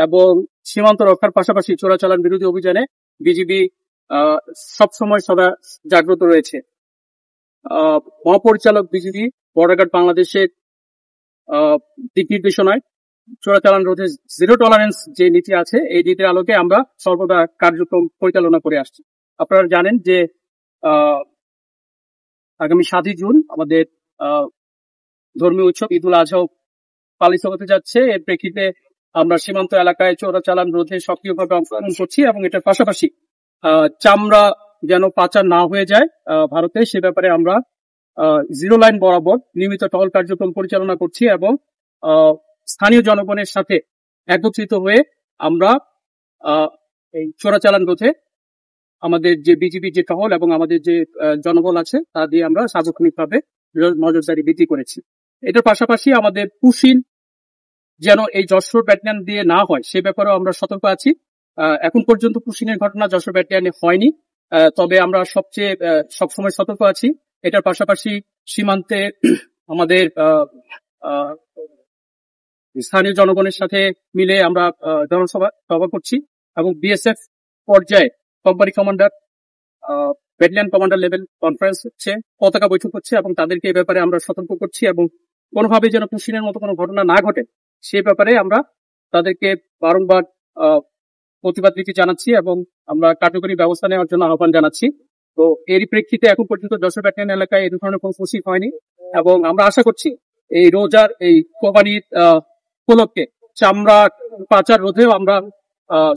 এবং সীমান্ত রক্ষার পাশাপাশি চোরাচালান বিরোধী অভিযানে বিজিবি সবসময় সদা জাগ্রত রয়েছে। মহাপরিচালক বিজিবি বর্ডার গার্ড বাংলাদেশের দিক নির্দেশনায় চোরাচালান রোধে জিরো টলারেন্স যে নীতি আছে, এই নীতির আলোকে আমরা সর্বদা কার্যক্রম পরিচালনা করে আসছি। আপনারা জানেন যে আগামী 7 জুন আমাদের ধর্মীয় উৎসব ঈদুল আজহা পালিত হতে যাচ্ছে। এর প্রেক্ষিতে আমরা সীমান্ত এলাকায় চোরাচালান রোধে সক্রিয়ভাবে অংশগ্রহণ করছি এবং এটার পাশাপাশি চামড়া যেন পাচার না হয়ে যায় ভারতে, সে ব্যাপারে আমরা জিরো লাইন বরাবর নিয়মিত টহল কার্যক্রম পরিচালনা করছি এবং স্থানীয় জনগণের সাথে একত্রিত হয়ে আমরা এই চোরাচালান রোধে আমাদের যে বিজিবি যে টহল এবং আমাদের যে জনবল আছে তা দিয়ে আমরা সার্বক্ষণিকভাবে নজরদারি বৃদ্ধি করেছি। এটার পাশাপাশি আমাদের পুশিন যেন এই যশোর ব্যাটালিয়ন দিয়ে না হয় সে ব্যাপারেও আমরা সতর্ক আছি। এখন পর্যন্ত পুশিনের ঘটনা যশোর ব্যাটালিয়নে হয়নি, তবে আমরা সবসময় সতর্ক আছি। এটার পাশাপাশি সীমান্তে আমাদের স্থানীয় জনগণের সাথে মিলে আমরা জনসভা করছি এবং বিএসএফ পর্যায়ে company commander battalion commander level conference হচ্ছে, পতাকা বৈঠক হচ্ছে এবং তাদেরকে এই ব্যাপারে আমরা সতর্ক করছি এবং কোনোভাবে যেন পুশিনের মতো কোনো ঘটনা না ঘটে সে ব্যাপারে আমরা তাদেরকে বারংবার প্রতিবাদ নীতি জানাচ্ছি এবং আমরা কার্যকরী ব্যবস্থা নেওয়ার জন্য আহ্বান জানাচ্ছি। তো এরই প্রেক্ষিতে এখন পর্যন্ত যশোর ব্যাটালিয়ন এলাকায় এই ধরনের কোনো পুশিং হয়নি এবং আমরা আশা করছি এই রোজার এই কোরবানির উপলক্ষে চামড়া পাচার রোধেও আমরা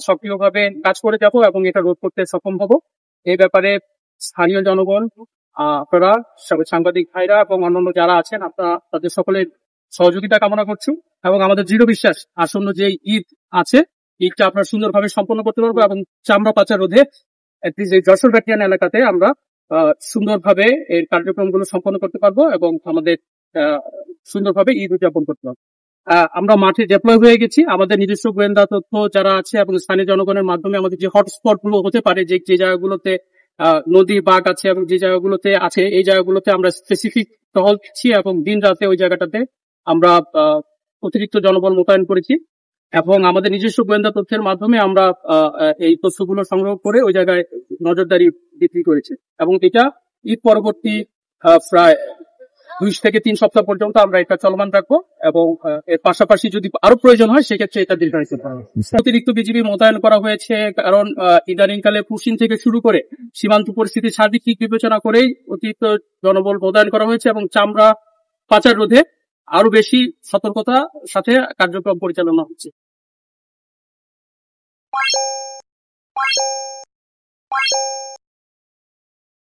সক্রিয়ভাবে কাজ করে যাব এবং এটা রোধ করতে সক্ষম হব। এই ব্যাপারে স্থানীয় জনগণ, আপনারা সাংবাদিক ভাইরা এবং অন্যান্য যারা আছেন, আপনারা তাদের সকলের সহযোগিতা কামনা করছি এবং আমাদের দৃঢ় বিশ্বাস আসন্ন যে ঈদ আছে ঈদটা আপনারা সুন্দরভাবে সম্পন্ন করতে পারবো এবং চামড়া পাচার রোধে এই যশোর ব্যাটালিয়ন এলাকাতে আমরা সুন্দরভাবে এর কার্যক্রমগুলো সম্পন্ন করতে পারবো এবং আমাদের সুন্দরভাবে ঈদ উদযাপন করতে পারবো। আমরা মাঠে ডেপ্লয় হয়ে গেছি। আমাদের নিজস্ব গোয়েন্দা তথ্য যারা আছে এবং স্থানীয় জনগণের মাধ্যমে আমাদের যে হটস্পট গুলো হতে পারে, যে জায়গাগুলোতে নদী বাগ আছে এবং যে জায়গাগুলোতে আছে এই জায়গাগুলোতে আমরা স্পেসিফিক টহল দিচ্ছি এবং দিন রাতে ওই জায়গাটাতে আমরা অতিরিক্ত জনবল মোতায়েন করেছি এবং আমাদের নিজস্ব গোয়েন্দা তথ্যের মাধ্যমে আমরা এই তথ্যগুলো সংগ্রহ করে ওই জায়গায় নজরদারি বৃদ্ধি করেছি এবং এটা ঈদ পরবর্তী প্রায় 2 থেকে 3 সপ্তাহ পর্যন্ত আমরা এটা চলমান রাখবো এবং এর পাশাপাশি যদি আরো প্রয়োজন হয় সেক্ষেত্রে এটা দীর্ঘায়িত করা হবে। অতিরিক্ত বিজিবি মোতায়েন করা হয়েছে কারণ ইদানিংকালে পুশিন থেকে শুরু করে সীমান্ত পরিস্থিতি সার্বিক বিবেচনা করেই অতিরিক্ত জনবল মোতায়েন করা হয়েছে এবং চামড়া পাচার রোধে আরো বেশি সতর্কতার সাথে কার্যক্রম পরিচালনা হচ্ছে।